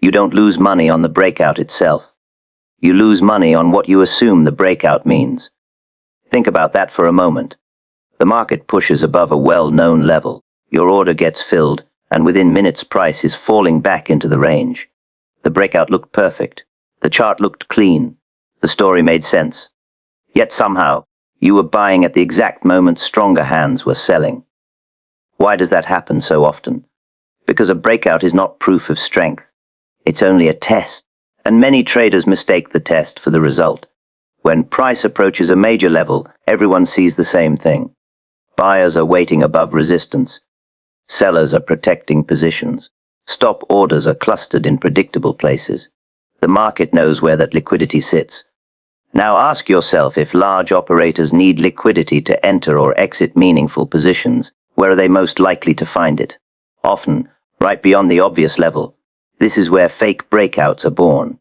You don't lose money on the breakout itself. You lose money on what you assume the breakout means. Think about that for a moment. The market pushes above a well-known level. Your order gets filled, and within minutes price is falling back into the range. The breakout looked perfect. The chart looked clean. The story made sense. Yet somehow, you were buying at the exact moment stronger hands were selling. Why does that happen so often? Because a breakout is not proof of strength. It's only a test, and many traders mistake the test for the result. When price approaches a major level, everyone sees the same thing. Buyers are waiting above resistance. Sellers are protecting positions. Stop orders are clustered in predictable places. The market knows where that liquidity sits. Now ask yourself, if large operators need liquidity to enter or exit meaningful positions, where are they most likely to find it? Often, right beyond the obvious level. This is where fake breakouts are born.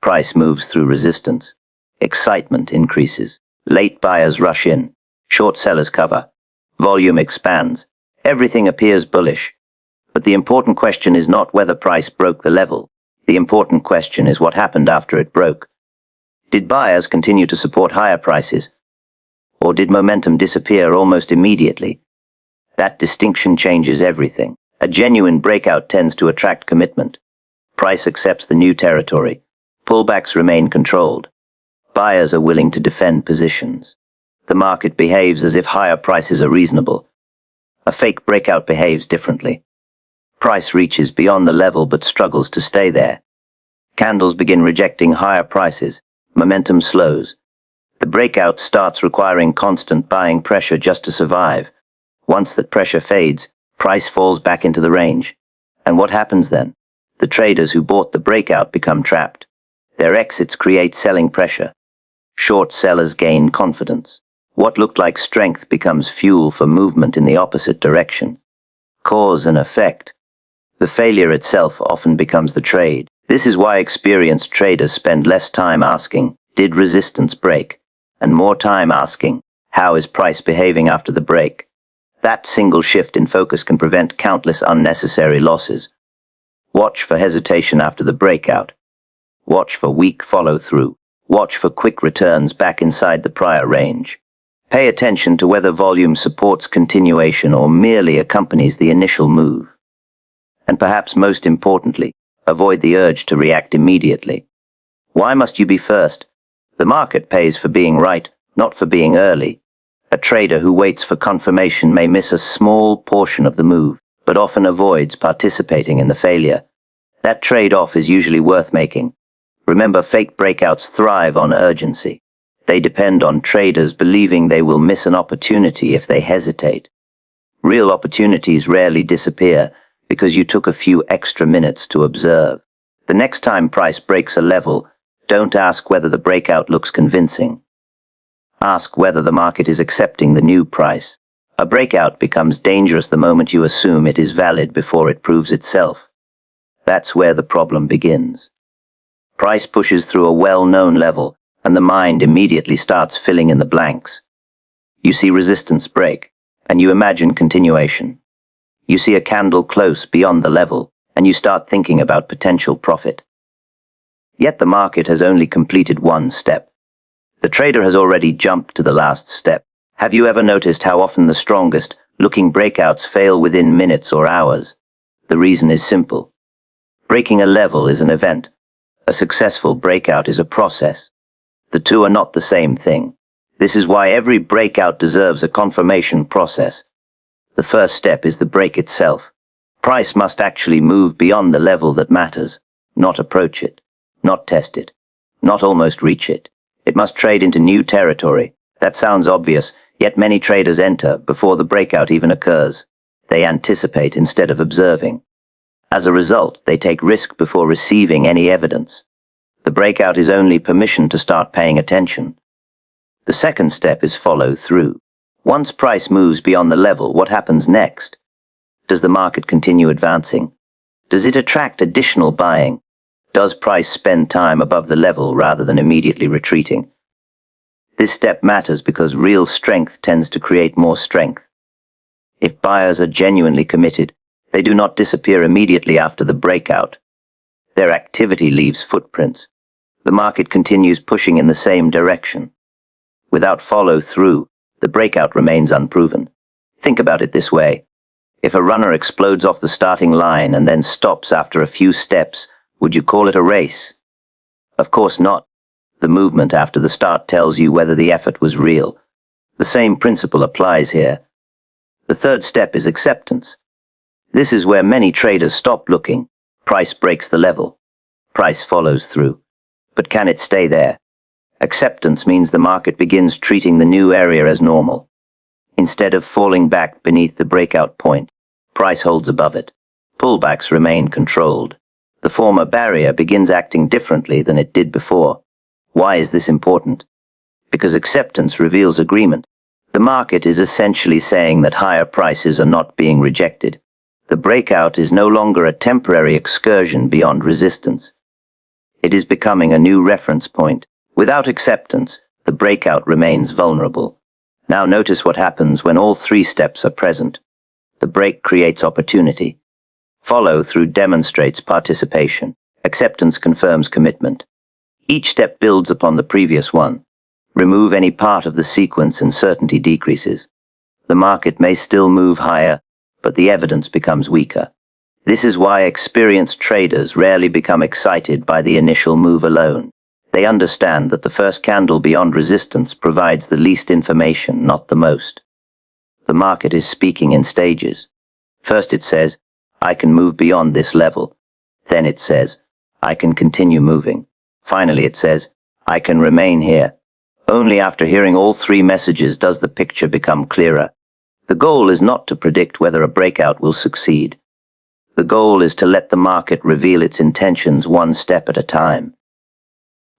Price moves through resistance. Excitement increases. Late buyers rush in. Short sellers cover. Volume expands. Everything appears bullish. But the important question is not whether price broke the level. The important question is what happened after it broke. Did buyers continue to support higher prices? Or did momentum disappear almost immediately? That distinction changes everything. A genuine breakout tends to attract commitment. Price accepts the new territory. Pullbacks remain controlled. Buyers are willing to defend positions. The market behaves as if higher prices are reasonable. A fake breakout behaves differently. Price reaches beyond the level but struggles to stay there. Candles begin rejecting higher prices. Momentum slows. The breakout starts requiring constant buying pressure just to survive. Once that pressure fades, price falls back into the range. And what happens then? The traders who bought the breakout become trapped. Their exits create selling pressure. Short sellers gain confidence. What looked like strength becomes fuel for movement in the opposite direction. Cause and effect. The failure itself often becomes the trade. This is why experienced traders spend less time asking, did resistance break? And more time asking, how is price behaving after the break? That single shift in focus can prevent countless unnecessary losses. Watch for hesitation after the breakout. Watch for weak follow-through. Watch for quick returns back inside the prior range. Pay attention to whether volume supports continuation or merely accompanies the initial move. And perhaps most importantly, avoid the urge to react immediately. Why must you be first? The market pays for being right, not for being early. A trader who waits for confirmation may miss a small portion of the move, but often avoids participating in the failure. That trade-off is usually worth making. Remember, fake breakouts thrive on urgency. They depend on traders believing they will miss an opportunity if they hesitate. Real opportunities rarely disappear because you took a few extra minutes to observe. The next time price breaks a level, don't ask whether the breakout looks convincing. Ask whether the market is accepting the new price. A breakout becomes dangerous the moment you assume it is valid before it proves itself. That's where the problem begins. Price pushes through a well-known level, and the mind immediately starts filling in the blanks. You see resistance break, and you imagine continuation. You see a candle close beyond the level, and you start thinking about potential profit. Yet the market has only completed one step. The trader has already jumped to the last step. Have you ever noticed how often the strongest looking breakouts fail within minutes or hours? The reason is simple. Breaking a level is an event. A successful breakout is a process. The two are not the same thing. This is why every breakout deserves a confirmation process. The first step is the break itself. Price must actually move beyond the level that matters, not approach it, not test it, not almost reach it. It must trade into new territory. That sounds obvious, yet many traders enter before the breakout even occurs. They anticipate instead of observing. As a result, they take risk before receiving any evidence. The breakout is only permission to start paying attention. The second step is follow through. Once price moves beyond the level, what happens next? Does the market continue advancing? Does it attract additional buying? Does price spend time above the level rather than immediately retreating? This step matters because real strength tends to create more strength. If buyers are genuinely committed, they do not disappear immediately after the breakout. Their activity leaves footprints. The market continues pushing in the same direction. Without follow-through, the breakout remains unproven. Think about it this way. If a runner explodes off the starting line and then stops after a few steps, would you call it a race? Of course not. The movement after the start tells you whether the effort was real. The same principle applies here. The third step is acceptance. This is where many traders stop looking. Price breaks the level. Price follows through. But can it stay there? Acceptance means the market begins treating the new area as normal. Instead of falling back beneath the breakout point, price holds above it. Pullbacks remain controlled. The former barrier begins acting differently than it did before. Why is this important? Because acceptance reveals agreement. The market is essentially saying that higher prices are not being rejected. The breakout is no longer a temporary excursion beyond resistance. It is becoming a new reference point. Without acceptance, the breakout remains vulnerable. Now notice what happens when all three steps are present. The break creates opportunity. Follow-through demonstrates participation. Acceptance confirms commitment. Each step builds upon the previous one. Remove any part of the sequence and certainty decreases. The market may still move higher, but the evidence becomes weaker. This is why experienced traders rarely become excited by the initial move alone. They understand that the first candle beyond resistance provides the least information, not the most. The market is speaking in stages. First it says, I can move beyond this level. Then it says, I can continue moving. Finally it says, I can remain here. Only after hearing all three messages does the picture become clearer. The goal is not to predict whether a breakout will succeed. The goal is to let the market reveal its intentions one step at a time.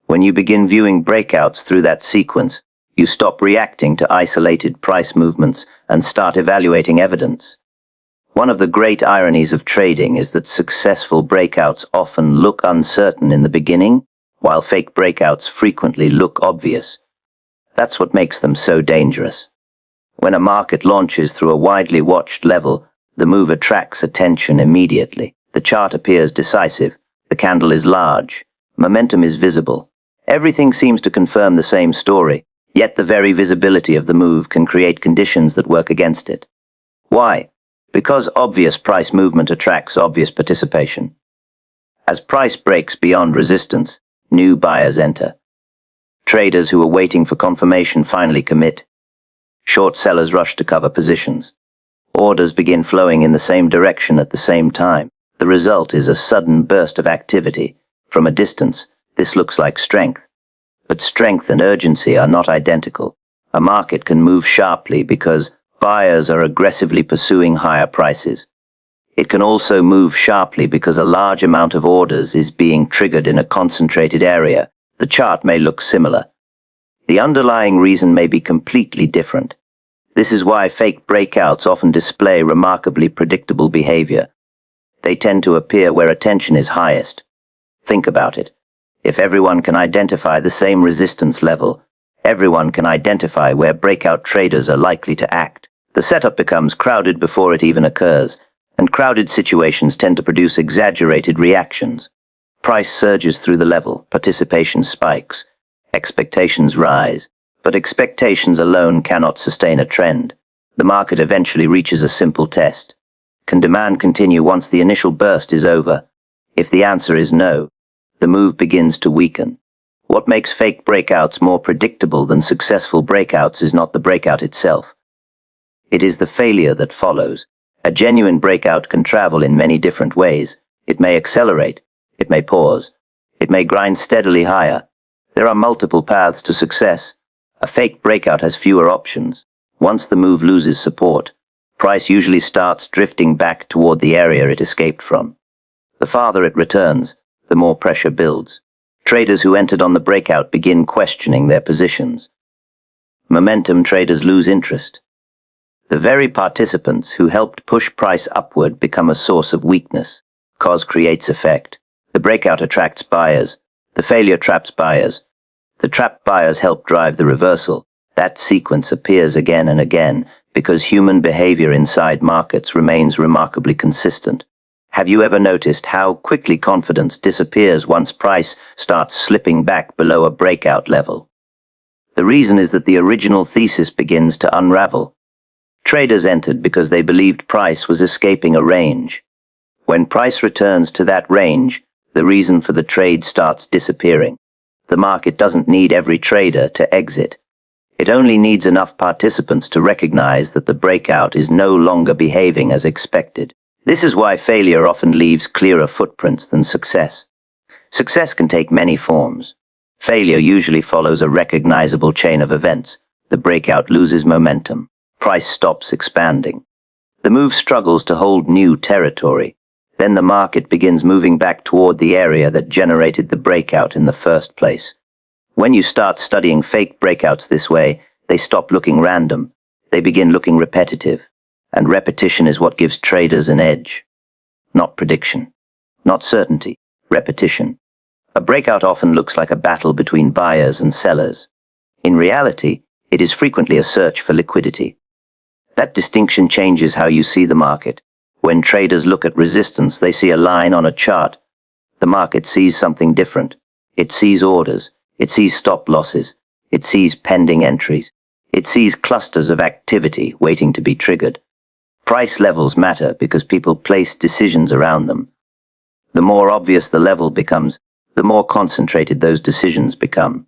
When you begin viewing breakouts through that sequence, you stop reacting to isolated price movements and start evaluating evidence. One of the great ironies of trading is that successful breakouts often look uncertain in the beginning, while fake breakouts frequently look obvious. That's what makes them so dangerous. When a market launches through a widely watched level, the move attracts attention immediately. The chart appears decisive, the candle is large, momentum is visible. Everything seems to confirm the same story, yet the very visibility of the move can create conditions that work against it. Why? Because obvious price movement attracts obvious participation. As price breaks beyond resistance, new buyers enter. Traders who are waiting for confirmation finally commit. Short sellers rush to cover positions. Orders begin flowing in the same direction at the same time. The result is a sudden burst of activity. From a distance, this looks like strength. But strength and urgency are not identical. A market can move sharply because buyers are aggressively pursuing higher prices. It can also move sharply because a large amount of orders is being triggered in a concentrated area. The chart may look similar. The underlying reason may be completely different. This is why fake breakouts often display remarkably predictable behavior. They tend to appear where attention is highest. Think about it. If everyone can identify the same resistance level, everyone can identify where breakout traders are likely to act. The setup becomes crowded before it even occurs, and crowded situations tend to produce exaggerated reactions. Price surges through the level, participation spikes, expectations rise, but expectations alone cannot sustain a trend. The market eventually reaches a simple test. Can demand continue once the initial burst is over? If the answer is no, the move begins to weaken. What makes fake breakouts more predictable than successful breakouts is not the breakout itself. It is the failure that follows. A genuine breakout can travel in many different ways. It may accelerate. It may pause. It may grind steadily higher. There are multiple paths to success. A fake breakout has fewer options. Once the move loses support, price usually starts drifting back toward the area it escaped from. The farther it returns, the more pressure builds. Traders who entered on the breakout begin questioning their positions. Momentum traders lose interest. The very participants who helped push price upward become a source of weakness. Cause creates effect. The breakout attracts buyers. The failure traps buyers. The trapped buyers help drive the reversal. That sequence appears again and again because human behavior inside markets remains remarkably consistent. Have you ever noticed how quickly confidence disappears once price starts slipping back below a breakout level? The reason is that the original thesis begins to unravel. Traders entered because they believed price was escaping a range. When price returns to that range, the reason for the trade starts disappearing. The market doesn't need every trader to exit. It only needs enough participants to recognize that the breakout is no longer behaving as expected. This is why failure often leaves clearer footprints than success. Success can take many forms. Failure usually follows a recognizable chain of events. The breakout loses momentum. Price stops expanding. The move struggles to hold new territory. Then the market begins moving back toward the area that generated the breakout in the first place. When you start studying fake breakouts this way, they stop looking random. They begin looking repetitive. And repetition is what gives traders an edge. Not prediction. Not certainty. Repetition. A breakout often looks like a battle between buyers and sellers. In reality, it is frequently a search for liquidity. That distinction changes how you see the market. When traders look at resistance, they see a line on a chart. The market sees something different. It sees orders. It sees stop losses. It sees pending entries. It sees clusters of activity waiting to be triggered. Price levels matter because people place decisions around them. The more obvious the level becomes, the more concentrated those decisions become.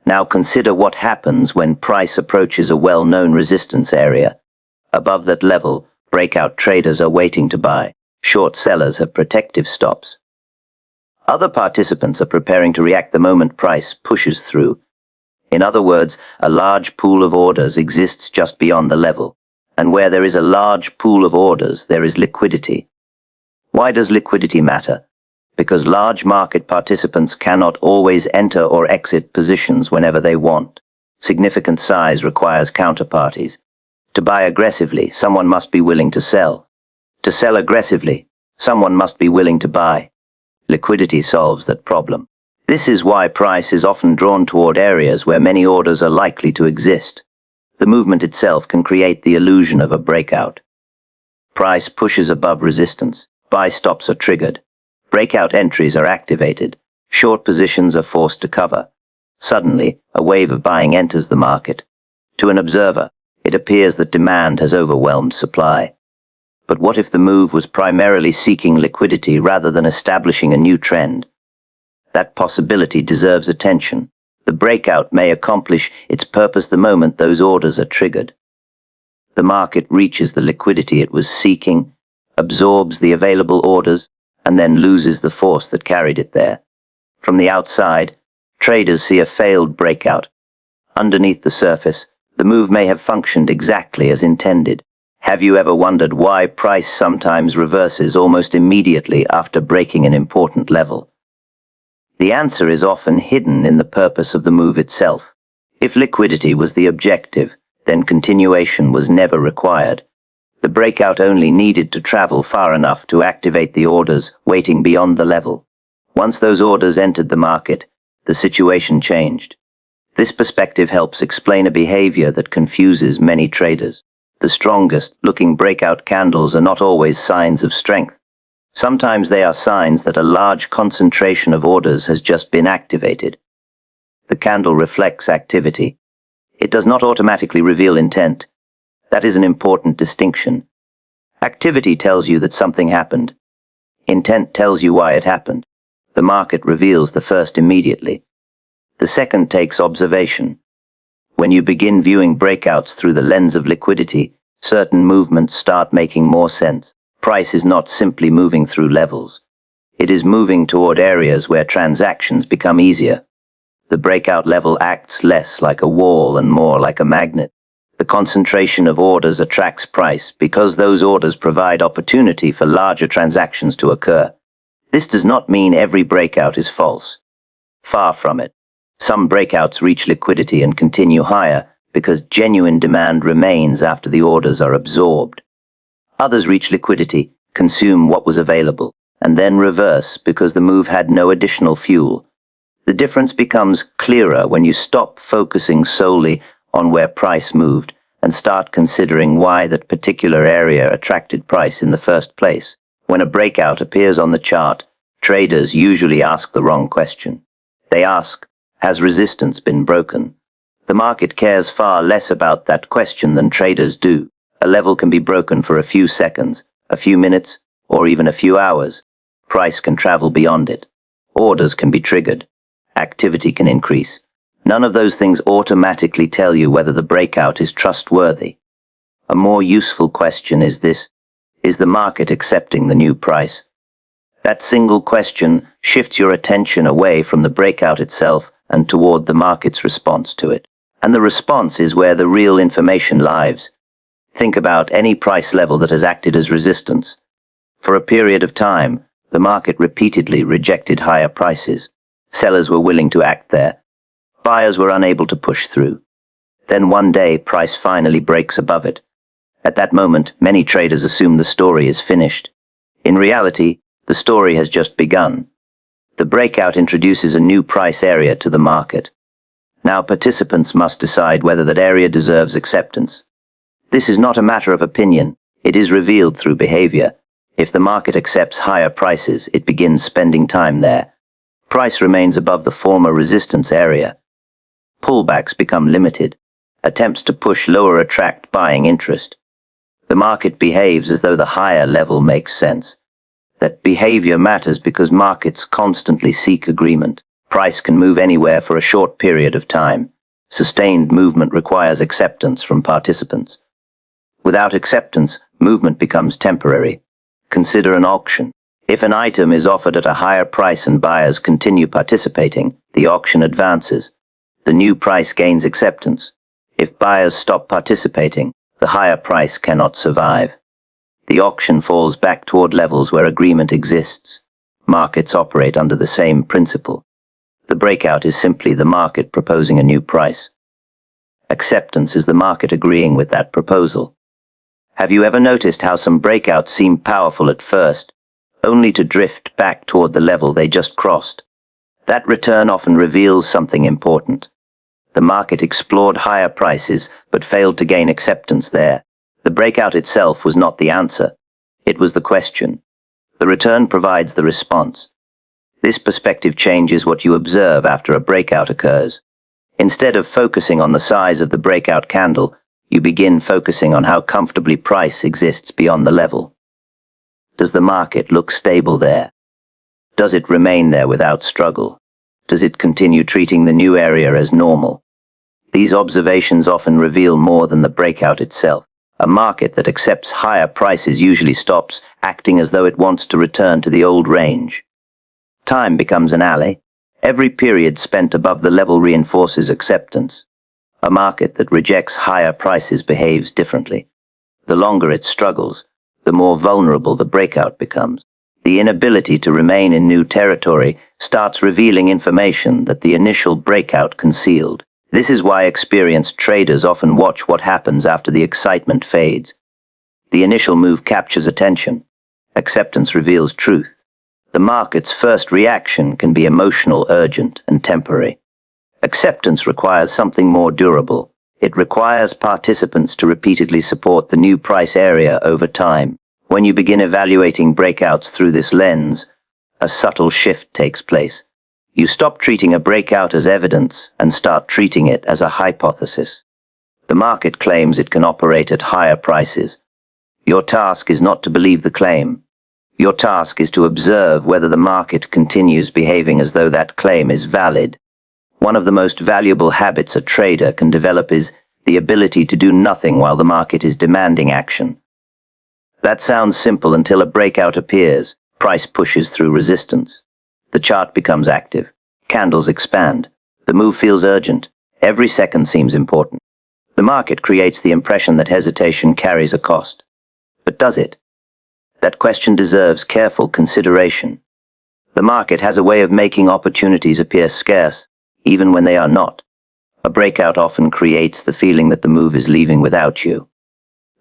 Now consider what happens when price approaches a well-known resistance area. Above that level, breakout traders are waiting to buy. Short sellers have protective stops. Other participants are preparing to react the moment price pushes through. In other words, a large pool of orders exists just beyond the level. And where there is a large pool of orders, there is liquidity. Why does liquidity matter? Because large market participants cannot always enter or exit positions whenever they want. Significant size requires counterparties. To buy aggressively, someone must be willing to sell. To sell aggressively, someone must be willing to buy. Liquidity solves that problem. This is why price is often drawn toward areas where many orders are likely to exist. The movement itself can create the illusion of a breakout. Price pushes above resistance. Buy stops are triggered. Breakout entries are activated. Short positions are forced to cover. Suddenly, a wave of buying enters the market. To an observer, it appears that demand has overwhelmed supply. But what if the move was primarily seeking liquidity rather than establishing a new trend? That possibility deserves attention. The breakout may accomplish its purpose the moment those orders are triggered. The market reaches the liquidity it was seeking, absorbs the available orders, and then loses the force that carried it there. From the outside, traders see a failed breakout. Underneath the surface, the move may have functioned exactly as intended. Have you ever wondered why price sometimes reverses almost immediately after breaking an important level? The answer is often hidden in the purpose of the move itself. If liquidity was the objective, then continuation was never required. The breakout only needed to travel far enough to activate the orders waiting beyond the level. Once those orders entered the market, the situation changed. This perspective helps explain a behavior that confuses many traders. The strongest-looking breakout candles are not always signs of strength. Sometimes they are signs that a large concentration of orders has just been activated. The candle reflects activity. It does not automatically reveal intent. That is an important distinction. Activity tells you that something happened. Intent tells you why it happened. The market reveals the first immediately. The second takes observation. When you begin viewing breakouts through the lens of liquidity, certain movements start making more sense. Price is not simply moving through levels. It is moving toward areas where transactions become easier. The breakout level acts less like a wall and more like a magnet. The concentration of orders attracts price because those orders provide opportunity for larger transactions to occur. This does not mean every breakout is false. Far from it. Some breakouts reach liquidity and continue higher because genuine demand remains after the orders are absorbed. Others reach liquidity, consume what was available, and then reverse because the move had no additional fuel. The difference becomes clearer when you stop focusing solely on where price moved and start considering why that particular area attracted price in the first place. When a breakout appears on the chart, traders usually ask the wrong question. They ask, has resistance been broken? The market cares far less about that question than traders do. A level can be broken for a few seconds, a few minutes, or even a few hours. Price can travel beyond it. Orders can be triggered. Activity can increase. None of those things automatically tell you whether the breakout is trustworthy. A more useful question is this: is the market accepting the new price? That single question shifts your attention away from the breakout itself and toward the market's response to it. And the response is where the real information lies. Think about any price level that has acted as resistance. For a period of time, the market repeatedly rejected higher prices. Sellers were willing to act there. Buyers were unable to push through. Then one day, price finally breaks above it. At that moment, many traders assume the story is finished. In reality, the story has just begun. The breakout introduces a new price area to the market. Now participants must decide whether that area deserves acceptance. This is not a matter of opinion, it is revealed through behavior. If the market accepts higher prices, it begins spending time there. Price remains above the former resistance area. Pullbacks become limited. Attempts to push lower attract buying interest. The market behaves as though the higher level makes sense. That behavior matters because markets constantly seek agreement. Price can move anywhere for a short period of time. Sustained movement requires acceptance from participants. Without acceptance, movement becomes temporary. Consider an auction. If an item is offered at a higher price and buyers continue participating, the auction advances. The new price gains acceptance. If buyers stop participating, the higher price cannot survive. The auction falls back toward levels where agreement exists. Markets operate under the same principle. The breakout is simply the market proposing a new price. Acceptance is the market agreeing with that proposal. Have you ever noticed how some breakouts seem powerful at first, only to drift back toward the level they just crossed? That return often reveals something important. The market explored higher prices, but failed to gain acceptance there. The breakout itself was not the answer. It was the question. The return provides the response. This perspective changes what you observe after a breakout occurs. Instead of focusing on the size of the breakout candle, you begin focusing on how comfortably price exists beyond the level. Does the market look stable there? Does it remain there without struggle? Does it continue treating the new area as normal? These observations often reveal more than the breakout itself. A market that accepts higher prices usually stops acting as though it wants to return to the old range. Time becomes an ally. Every period spent above the level reinforces acceptance. A market that rejects higher prices behaves differently. The longer it struggles, the more vulnerable the breakout becomes. The inability to remain in new territory starts revealing information that the initial breakout concealed. This is why experienced traders often watch what happens after the excitement fades. The initial move captures attention. Acceptance reveals truth. The market's first reaction can be emotional, urgent, and temporary. Acceptance requires something more durable. It requires participants to repeatedly support the new price area over time. When you begin evaluating breakouts through this lens, a subtle shift takes place. You stop treating a breakout as evidence and start treating it as a hypothesis. The market claims it can operate at higher prices. Your task is not to believe the claim. Your task is to observe whether the market continues behaving as though that claim is valid. One of the most valuable habits a trader can develop is the ability to do nothing while the market is demanding action. That sounds simple until a breakout appears. Price pushes through resistance. The chart becomes active. Candles expand. The move feels urgent. Every second seems important. The market creates the impression that hesitation carries a cost. But does it? That question deserves careful consideration. The market has a way of making opportunities appear scarce, even when they are not. A breakout often creates the feeling that the move is leaving without you.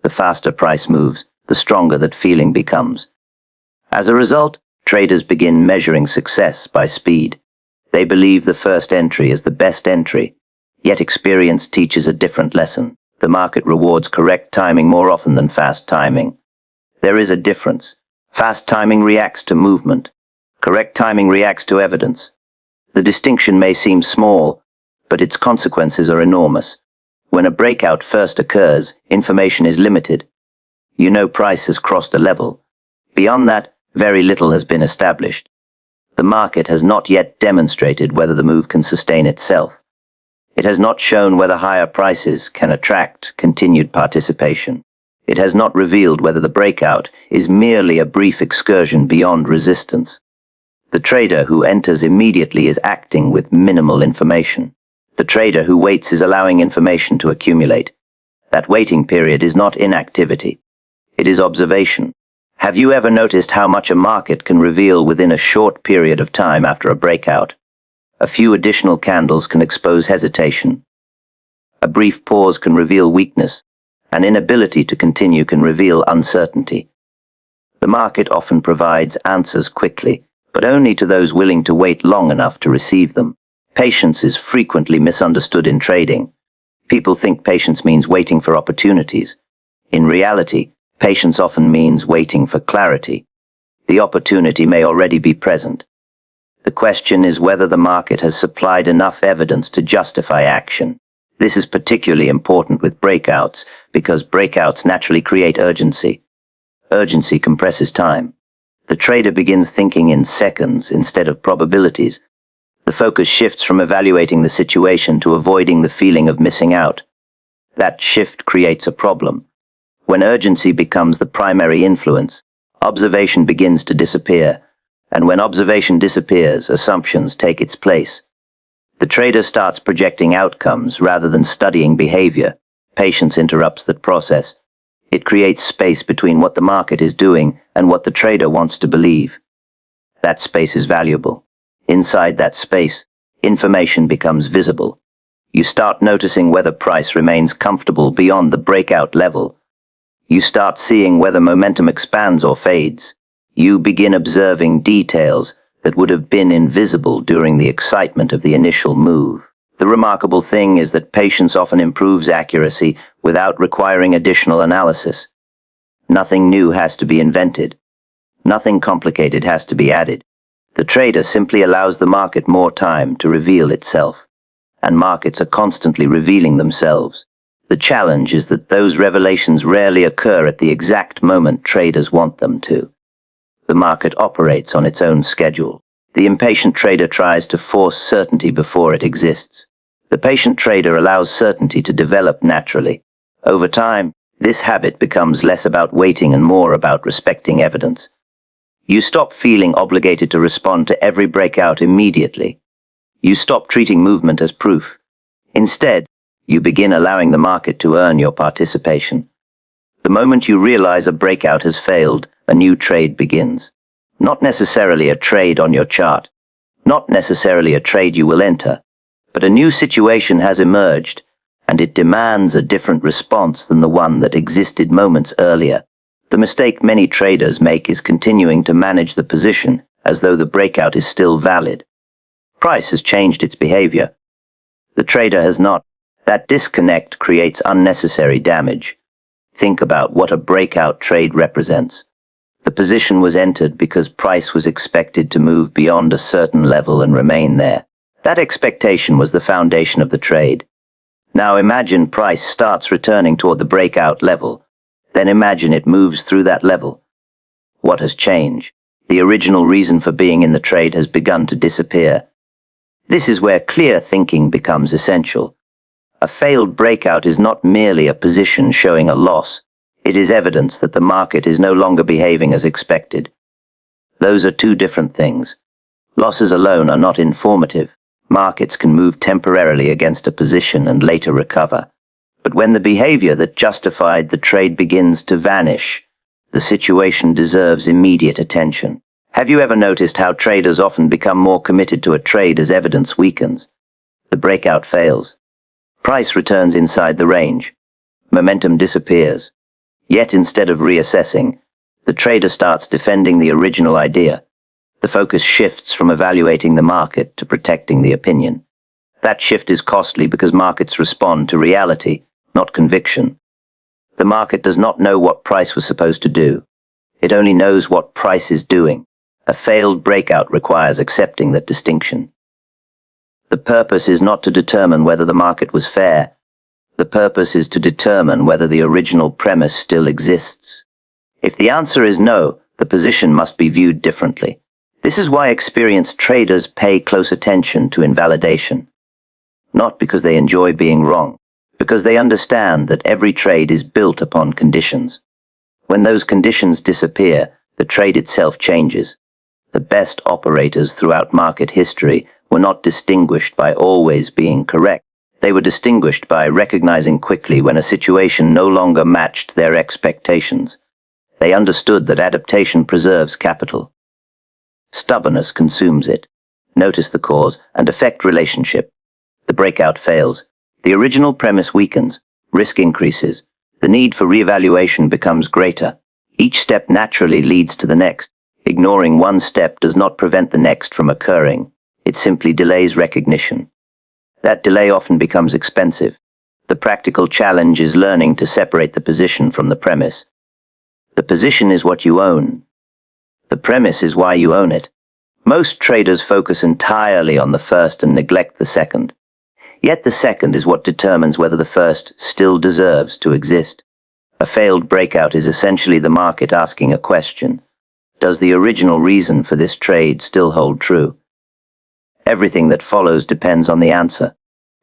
The faster price moves, the stronger that feeling becomes. As a result, traders begin measuring success by speed. They believe the first entry is the best entry, yet experience teaches a different lesson. The market rewards correct timing more often than fast timing. There is a difference. Fast timing reacts to movement. Correct timing reacts to evidence. The distinction may seem small, but its consequences are enormous. When a breakout first occurs, information is limited. You know price has crossed a level. Beyond that, very little has been established. The market has not yet demonstrated whether the move can sustain itself. It has not shown whether higher prices can attract continued participation. It has not revealed whether the breakout is merely a brief excursion beyond resistance. The trader who enters immediately is acting with minimal information. The trader who waits is allowing information to accumulate. That waiting period is not inactivity. It is observation. Have you ever noticed how much a market can reveal within a short period of time after a breakout? A few additional candles can expose hesitation. A brief pause can reveal weakness. An inability to continue can reveal uncertainty. The market often provides answers quickly, but only to those willing to wait long enough to receive them. Patience is frequently misunderstood in trading. People think patience means waiting for opportunities. In reality, patience often means waiting for clarity. The opportunity may already be present. The question is whether the market has supplied enough evidence to justify action. This is particularly important with breakouts, because breakouts naturally create urgency. Urgency compresses time. The trader begins thinking in seconds instead of probabilities. The focus shifts from evaluating the situation to avoiding the feeling of missing out. That shift creates a problem. When urgency becomes the primary influence, observation begins to disappear. And when observation disappears, assumptions take its place. The trader starts projecting outcomes rather than studying behavior. Patience interrupts that process. It creates space between what the market is doing and what the trader wants to believe. That space is valuable. Inside that space, information becomes visible. You start noticing whether price remains comfortable beyond the breakout level. You start seeing whether momentum expands or fades. You begin observing details that would have been invisible during the excitement of the initial move. The remarkable thing is that patience often improves accuracy without requiring additional analysis. Nothing new has to be invented. Nothing complicated has to be added. The trader simply allows the market more time to reveal itself. And markets are constantly revealing themselves. The challenge is that those revelations rarely occur at the exact moment traders want them to. The market operates on its own schedule. The impatient trader tries to force certainty before it exists. The patient trader allows certainty to develop naturally. Over time, this habit becomes less about waiting and more about respecting evidence. You stop feeling obligated to respond to every breakout immediately. You stop treating movement as proof. Instead, you begin allowing the market to earn your participation. The moment you realize a breakout has failed, a new trade begins. Not necessarily a trade on your chart. Not necessarily a trade you will enter. But a new situation has emerged, and it demands a different response than the one that existed moments earlier. The mistake many traders make is continuing to manage the position as though the breakout is still valid. Price has changed its behavior. The trader has not. That disconnect creates unnecessary damage. Think about what a breakout trade represents. The position was entered because price was expected to move beyond a certain level and remain there. That expectation was the foundation of the trade. Now imagine price starts returning toward the breakout level. Then imagine it moves through that level. What has changed? The original reason for being in the trade has begun to disappear. This is where clear thinking becomes essential. A failed breakout is not merely a position showing a loss. It is evidence that the market is no longer behaving as expected. Those are two different things. Losses alone are not informative. Markets can move temporarily against a position and later recover. But when the behavior that justified the trade begins to vanish, the situation deserves immediate attention. Have you ever noticed how traders often become more committed to a trade as evidence weakens? The breakout fails. Price returns inside the range. Momentum disappears. Yet instead of reassessing, the trader starts defending the original idea. The focus shifts from evaluating the market to protecting the opinion. That shift is costly because markets respond to reality, not conviction. The market does not know what price was supposed to do. It only knows what price is doing. A failed breakout requires accepting that distinction. The purpose is not to determine whether the market was fair. The purpose is to determine whether the original premise still exists. If the answer is no, the position must be viewed differently. This is why experienced traders pay close attention to invalidation. Not because they enjoy being wrong, because they understand that every trade is built upon conditions. When those conditions disappear, the trade itself changes. The best operators throughout market history were not distinguished by always being correct. They were distinguished by recognizing quickly when a situation no longer matched their expectations. They understood that adaptation preserves capital. Stubbornness consumes it. Notice the cause and effect relationship. The breakout fails. The original premise weakens. Risk increases. The need for reevaluation becomes greater. Each step naturally leads to the next. Ignoring one step does not prevent the next from occurring. It simply delays recognition. That delay often becomes expensive. The practical challenge is learning to separate the position from the premise. The position is what you own. The premise is why you own it. Most traders focus entirely on the first and neglect the second. Yet the second is what determines whether the first still deserves to exist. A failed breakout is essentially the market asking a question. Does the original reason for this trade still hold true? Everything that follows depends on the answer.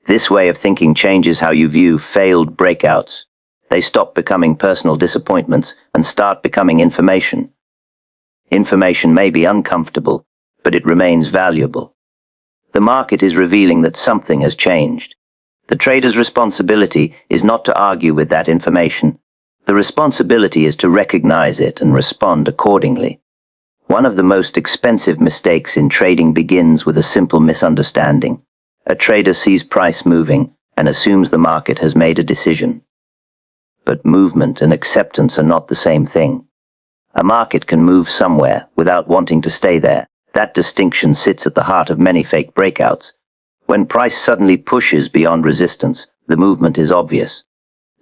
This way of thinking changes how you view failed breakouts. They stop becoming personal disappointments and start becoming information. Information may be uncomfortable, but it remains valuable. The market is revealing that something has changed. The trader's responsibility is not to argue with that information. The responsibility is to recognize it and respond accordingly. One of the most expensive mistakes in trading begins with a simple misunderstanding. A trader sees price moving and assumes the market has made a decision. But movement and acceptance are not the same thing. A market can move somewhere without wanting to stay there. That distinction sits at the heart of many fake breakouts. When price suddenly pushes beyond resistance, the movement is obvious.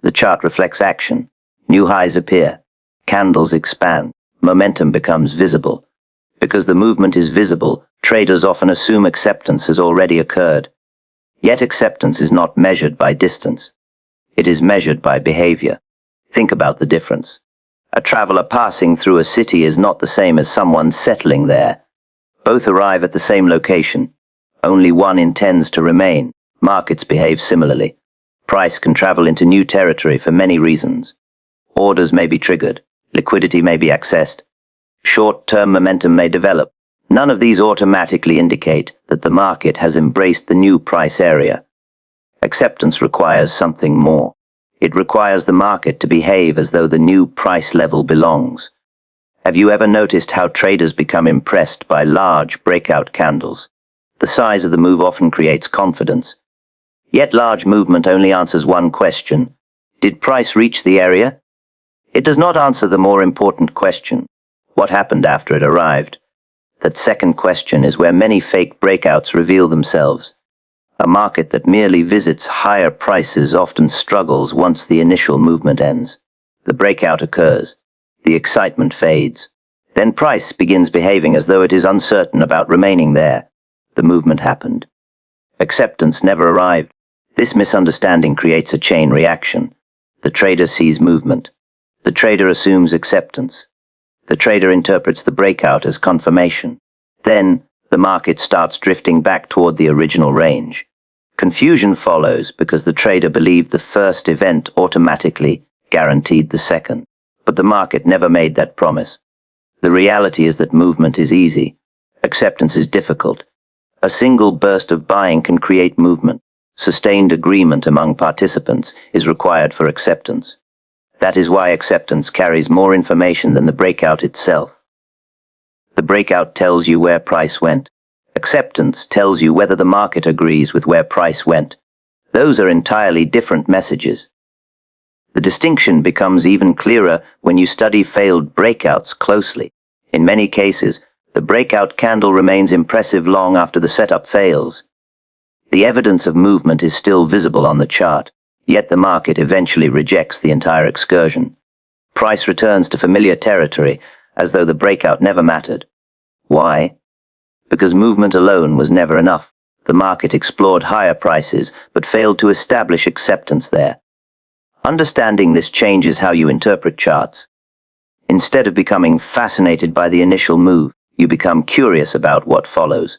The chart reflects action. New highs appear. Candles expand. Momentum becomes visible. Because the movement is visible, traders often assume acceptance has already occurred. Yet acceptance is not measured by distance. It is measured by behavior. Think about the difference. A traveler passing through a city is not the same as someone settling there. Both arrive at the same location. Only one intends to remain. Markets behave similarly. Price can travel into new territory for many reasons. Orders may be triggered. Liquidity may be accessed. Short-term momentum may develop. None of these automatically indicate that the market has embraced the new price area. Acceptance requires something more. It requires the market to behave as though the new price level belongs. Have you ever noticed how traders become impressed by large breakout candles? The size of the move often creates confidence. Yet large movement only answers one question. Did price reach the area? It does not answer the more important question. What happened after it arrived? That second question is where many fake breakouts reveal themselves. A market that merely visits higher prices often struggles once the initial movement ends. The breakout occurs. The excitement fades. Then price begins behaving as though it is uncertain about remaining there. The movement happened. Acceptance never arrived. This misunderstanding creates a chain reaction. The trader sees movement. The trader assumes acceptance. The trader interprets the breakout as confirmation. Then, the market starts drifting back toward the original range. Confusion follows because the trader believed the first event automatically guaranteed the second. But the market never made that promise. The reality is that movement is easy. Acceptance is difficult. A single burst of buying can create movement. Sustained agreement among participants is required for acceptance. That is why acceptance carries more information than the breakout itself. The breakout tells you where price went. Acceptance tells you whether the market agrees with where price went. Those are entirely different messages. The distinction becomes even clearer when you study failed breakouts closely. In many cases, the breakout candle remains impressive long after the setup fails. The evidence of movement is still visible on the chart, yet the market eventually rejects the entire excursion. Price returns to familiar territory, as though the breakout never mattered. Why? Because movement alone was never enough. The market explored higher prices, but failed to establish acceptance there. Understanding this changes how you interpret charts. Instead of becoming fascinated by the initial move, you become curious about what follows.